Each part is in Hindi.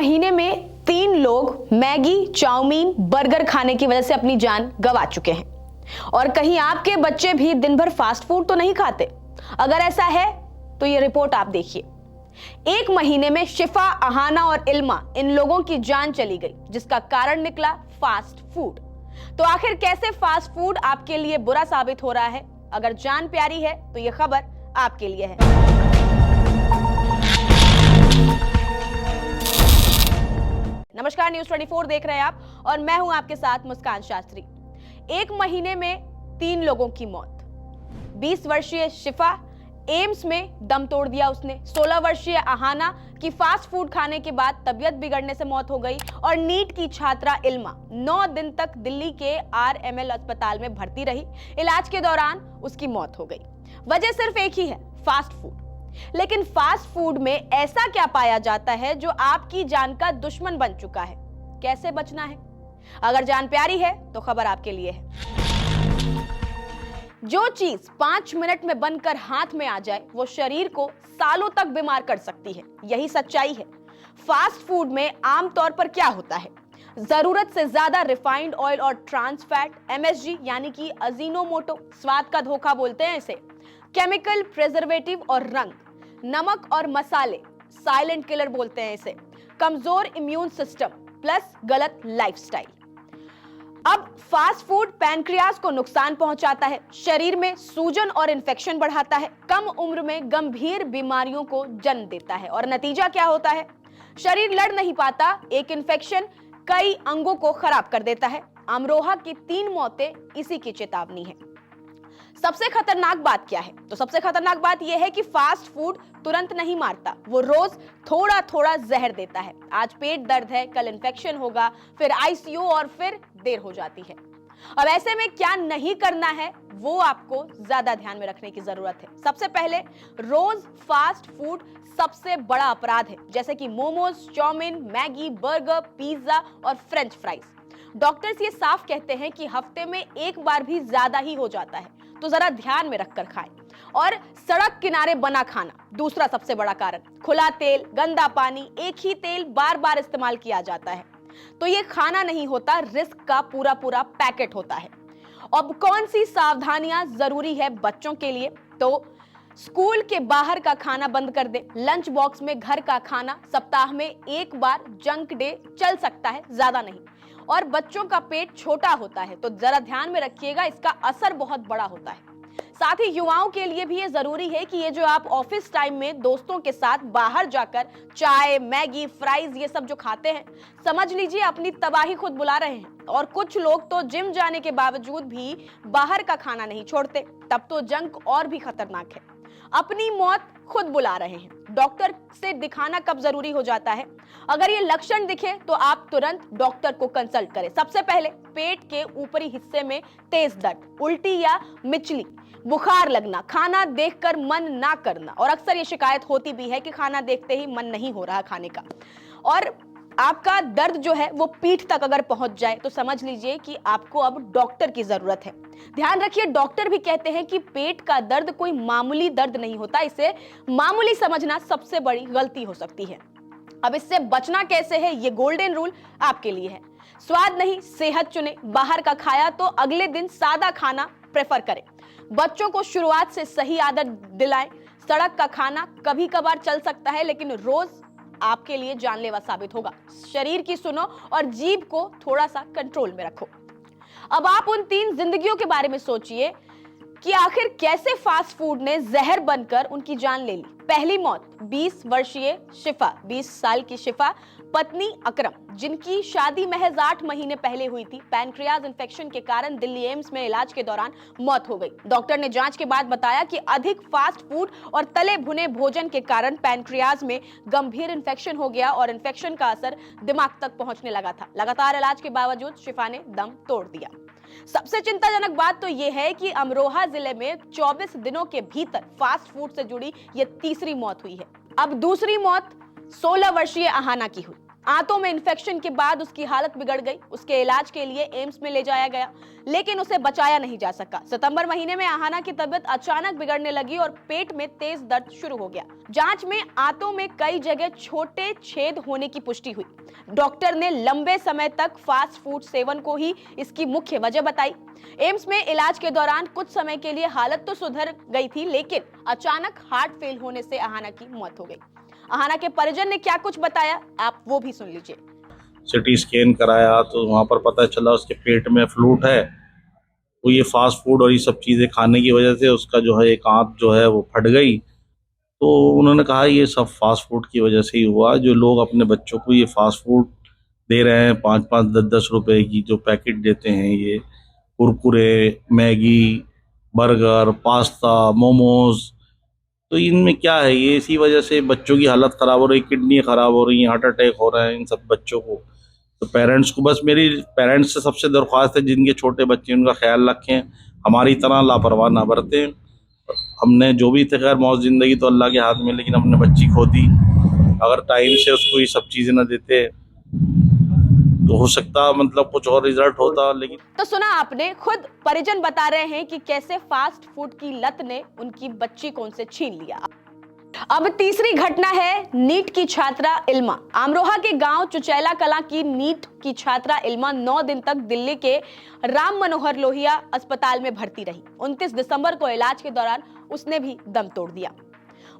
महीने में 3 लोग मैगी, चाउमीन, बर्गर खाने की वजह से अपनी जान गंवा चुके हैं। और कहीं आपके बच्चे भी दिन भर फास्ट फूड तो नहीं खाते? अगर ऐसा है तो ये रिपोर्ट आप देखिए। 1 महीने में शिफा, अहाना और इल्मा, इन लोगों की जान चली गई, जिसका कारण निकला फास्ट फूड। तो आखिर कैसे फास्ट फूड आपके लिए बुरा साबित हो रहा है? अगर जान प्यारी है तो ये खबर आपके लिए है। नमस्कार, न्यूज़ 24 देख रहे हैं आप और मैं हूं आपके साथ मुस्कान शास्त्री। 1 महीने में 3 लोगों की मौत। 20 वर्षीय शिफा, एम्स में दम तोड़ दिया उसने। 16 वर्षीय अहाना की फास्ट फूड खाने के बाद तबीयत बिगड़ने से मौत हो गई। और नीट की छात्रा इल्मा 9 दिन तक दिल्ली के RML अस्पताल में भर्ती रही। इलाज के दौरान उसकी मौत हो गई। वजह सिर्फ एक ही है, फास्ट फूड। लेकिन फास्ट फूड में ऐसा क्या पाया जाता है जो आपकी जान का दुश्मन बन चुका है? कैसे बचना है? अगर जान प्यारी है तो खबर आपके लिए है। जो चीज 5 मिनट में बनकर हाथ में आ जाए वो शरीर को सालों तक बीमार कर सकती है। यही सच्चाई है। फास्ट फूड में आमतौर पर क्या होता है? जरूरत से ज्यादा रिफाइंड ऑयल और ट्रांस फैट, MSG यानी कि अजीनोमोटो, स्वाद का धोखा बोलते हैं इसे, केमिकल, प्रिजर्वेटिव और रंग, नमक और मसाले, साइलेंट किलर बोलते हैं इसे, कमजोर इम्यून सिस्टम प्लस गलत लाइफस्टाइल। अब फास्ट फूड पैनक्रियाज को नुकसान पहुंचाता है, शरीर में सूजन और इन्फेक्शन बढ़ाता है, कम उम्र में गंभीर बीमारियों को जन्म देता है। और नतीजा क्या होता है? शरीर लड़ नहीं पाता, एक इन्फेक्शन कई अंगों को खराब कर देता है। अमरोहा की 3 मौतें इसी की चेतावनी है। सबसे खतरनाक बात क्या है? तो सबसे खतरनाक बात यह है कि फास्ट फूड तुरंत नहीं मारता, वो रोज थोड़ा थोड़ा जहर देता है। आज पेट दर्द है, कल इन्फेक्शन होगा, फिर ICU और फिर देर हो जाती है। अब ऐसे में क्या नहीं करना है वो आपको ज्यादा ध्यान में रखने की जरूरत है। सबसे पहले, रोज फास्ट फूड सबसे बड़ा अपराध है, जैसे कि momos, chowmein, Maggi, burger, pizza और फ्रेंच फ्राइज। डॉक्टर्स ये साफ कहते हैं कि हफ्ते में 1 बार भी ज्यादा ही हो जाता है, तो जरा ध्यान में रखकर खाएं। और सड़क किनारे बना खाना दूसरा सबसे बड़ा कारण। खुला तेल, गंदा पानी, एक ही तेल बार बार इस्तेमाल किया जाता है, तो ये खाना नहीं होता, रिस्क का पूरा पूरा पैकेट होता है। अब कौन सी सावधानियां जरूरी है बच्चों के लिए? तो स्कूल के बाहर का खाना बंद कर दे, लंच बॉक्स में घर का खाना, सप्ताह में 1 बार जंक डे चल सकता है, ज्यादा नहीं। और बच्चों का पेट छोटा होता है तो जरा ध्यान में रखिएगा, इसका असर बहुत बड़ा होता है। साथ ही युवाओं के लिए भी ये जरूरी है कि ये जो आप ऑफिस टाइम में दोस्तों के साथ बाहर जाकर चाय, मैगी, फ्राइज ये सब जो खाते हैं, समझ लीजिए अपनी तबाही खुद बुला रहे हैं। और कुछ लोग तो जिम जाने के बावजूद भी बाहर का खाना नहीं छोड़ते, तब तो जंक और भी खतरनाक है। अपनी मौत खुद बुला रहे हैं। डॉक्टर से दिखाना कब जरूरी हो जाता है? अगर ये लक्षण दिखे तो आप तुरंत डॉक्टर को कंसल्ट करें। सबसे पहले, पेट के ऊपरी हिस्से में तेज दर्द, उल्टी या मिचली, बुखार लगना, खाना देखकर मन ना करना, और अक्सर ये शिकायत होती भी है कि खाना देखते ही मन नहीं हो रहा खाने का। और आपका दर्द जो है वो पीठ तक अगर पहुंच जाए तो समझ लीजिए कि आपको अब डॉक्टर की जरूरत है। ध्यान रखिए, डॉक्टर भी कहते हैं कि पेट का दर्द कोई मामूली दर्द नहीं होता, इसे मामूली समझना सबसे बड़ी गलती हो सकती है। अब इससे बचना कैसे है, ये गोल्डन रूल आपके लिए है। स्वाद नहीं, सेहत चुने। बाहर का खाया तो अगले दिन सादा खाना प्रेफर करें। बच्चों को शुरुआत से सही आदत दिलाएं। सड़क का खाना कभी कभार चल सकता है, लेकिन रोज आपके लिए जानलेवा साबित होगा। शरीर की सुनो और जीभ को थोड़ा सा कंट्रोल में रखो। अब आप उन 3 जिंदगियों के बारे में सोचिए कि आखिर कैसे फास्ट फूड ने जहर बनकर उनकी जान ले ली। पहली मौत, 20 वर्षीय शिफा, 20 साल की शिफा, पत्नी अकरम, जिनकी शादी महज 8 महीने पहले हुई थी। पैनक्रियाज इंफेक्शन के कारण दिल्ली एम्स में इलाज के दौरान मौत हो गई। डॉक्टर ने जांच के बाद बताया कि अधिक फास्ट फूड और तले भुने भोजन के कारण पैनक्रियाज में गंभीर इंफेक्शन हो गया और इंफेक्शन का असर दिमाग तक पहुंचने लगा था। लगातार इलाज के बावजूद शिफा ने दम तोड़ दिया। सबसे चिंताजनक बात तो यह है कि अमरोहा जिले में 24 दिनों के भीतर फास्ट फूड से जुड़ी यह तीसरी मौत हुई है। अब दूसरी मौत 16 वर्षीय अहाना की हुई। आंतों में इन्फेक्शन के बाद उसकी हालत बिगड़ गई। उसके इलाज के लिए एम्स में ले जाया गया, लेकिन उसे बचाया नहीं जा सका। सितंबर महीने में आहाना की तबीयत अचानक बिगड़ने लगी और पेट में तेज दर्द शुरू हो गया। जांच में आंतों में कई जगह छोटे छेद होने की पुष्टि हुई। डॉक्टर ने लंबे समय तक फास्ट फूड सेवन को ही इसकी मुख्य वजह बताई। एम्स में इलाज के दौरान कुछ समय के लिए हालत तो सुधर गई थी, लेकिन अचानक हार्ट फेल होने से आहाना की मौत हो गई। आहाना के परिजन ने क्या कुछ बताया, आप वो भी सुन लीजिए। सिटी स्कैन कराया तो वहाँ पर पता चला उसके पेट में फ्लूट है। तो ये फास्ट फूड और ये सब चीज़ें खाने की वजह से उसका जो है एक आंत जो है वो फट गई। तो उन्होंने कहा ये सब फास्ट फूड की वजह से ही हुआ। जो लोग अपने बच्चों को ये फास्ट फूड दे रहे हैं, 5-5, 10-10 रुपए की जो पैकेट देते हैं, ये Kurkure, Maggi, burger, pasta, momos, तो इनमें क्या है, ये इसी वजह से बच्चों की हालत ख़राब हो रही, किडनी ख़राब हो रही है, हार्ट अटैक हो रहे हैं इन सब बच्चों को। तो पेरेंट्स को, बस मेरी पेरेंट्स से सबसे दरख्वास्त है, जिनके छोटे बच्चे उनका ख्याल रखें, हमारी तरह लापरवाह ना बरतें। हमने जो भी थे, खैर मौत ज़िंदगी तो अल्लाह के हाथ में, लेकिन हमने बच्ची खो दी। अगर टाइम से उसको ये सब चीज़ें ना देते तो हो सकता मतलब कुछ और रिजल्ट होता। लेकिन तो सुना आपने, खुद परिजन बता रहे हैं कि कैसे फास्ट फूड की लत ने उनकी बच्ची को उनसे छीन लिया। अब तीसरी घटना है नीट की छात्रा इल्मा। अमरोहा के गांव चुचैला कला की नीट की छात्रा इल्मा 9 दिन तक दिल्ली के राम मनोहर लोहिया अस्पताल में भर्ती रही। 29 दिसंबर को इलाज के दौरान उसने भी दम तोड़ दिया।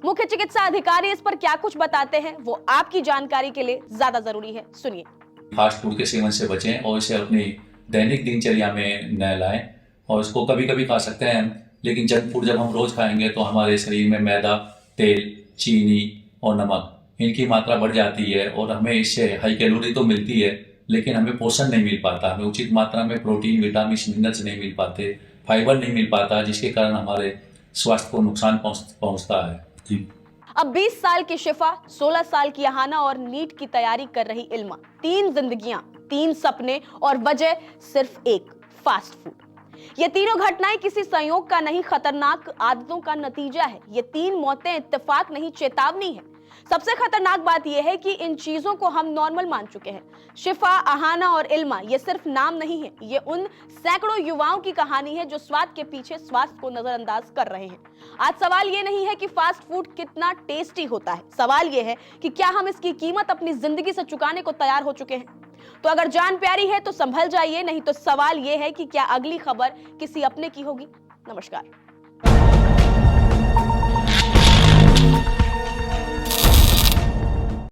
मुख्य चिकित्सा अधिकारी इस पर क्या कुछ बताते हैं, वो आपकी जानकारी के लिए ज्यादा जरूरी है, सुनिए। फास्ट फूड के सेवन से बचें और इसे अपनी दैनिक दिनचर्या में न लाएं। और इसको कभी कभी खा सकते हैं, लेकिन जंक फूड जब हम रोज़ खाएंगे तो हमारे शरीर में मैदा, तेल, चीनी और नमक, इनकी मात्रा बढ़ जाती है और हमें इससे हाई कैलोरी तो मिलती है, लेकिन हमें पोषण नहीं मिल पाता। हमें उचित मात्रा में प्रोटीन, विटामिन, मिनरल्स नहीं मिल पाते, फाइबर नहीं मिल पाता, जिसके कारण हमारे स्वास्थ्य को नुकसान पहुँचता है। जी। अब 20 साल की शिफा, 16 साल की आहाना और नीट की तैयारी कर रही इल्मा। 3 जिंदगियां, 3 सपने और वजह सिर्फ एक, फास्ट फूड। ये तीनों घटनाएं किसी संयोग का नहीं, खतरनाक आदतों का नतीजा है। ये 3 मौतें इत्तेफाक नहीं, चेतावनी है। सबसे खतरनाक बात यह है कि इन चीजों को हम नॉर्मल मान चुके हैं। शिफा, आहाना और इल्मा ये सिर्फ नाम नहीं है, ये उन सैकड़ों युवाओं की कहानी है जो स्वाद के पीछे स्वास्थ्य को नजरअंदाज कर रहे हैं। आज सवाल ये नहीं है कि फास्ट फूड कितना टेस्टी होता है, सवाल ये है कि क्या हम इसकी कीमत अपनी जिंदगी से चुकाने को तैयार हो चुके हैं। तो अगर जान प्यारी है तो संभल जाइए, नहीं तो सवाल ये है कि क्या अगली खबर किसी अपने की होगी। नमस्कार।